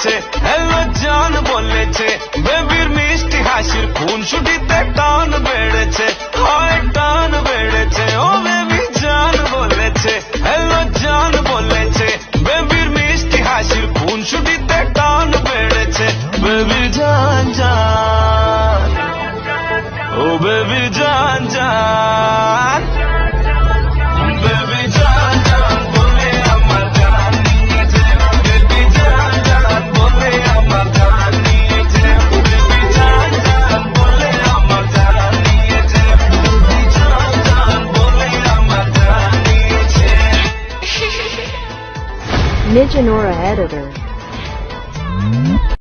বলেছে, হ্যালো জান বলেছে, বেবির মিষ্টি হাসির খুন ছুটিতে টান বেড়েছে, হয় টান বেড়েছে। ও বেবি জান বলেছে, হ্যালো জান বলেছে, বেবির মিষ্টি হাসির খুন ছুটিতে টান বেড়েছে। বেবি জান জান, ও বেবি জান জান, বেবি জান জান বলে আমার জান নিয়েছে, বেবি জান জান বলে আমার জান নিয়েছে, বেবি জান জান বলে আমার জান নিয়েছে, বেবি জান জান বলে আমার জান নিয়েছে। Ninja Nora Editor.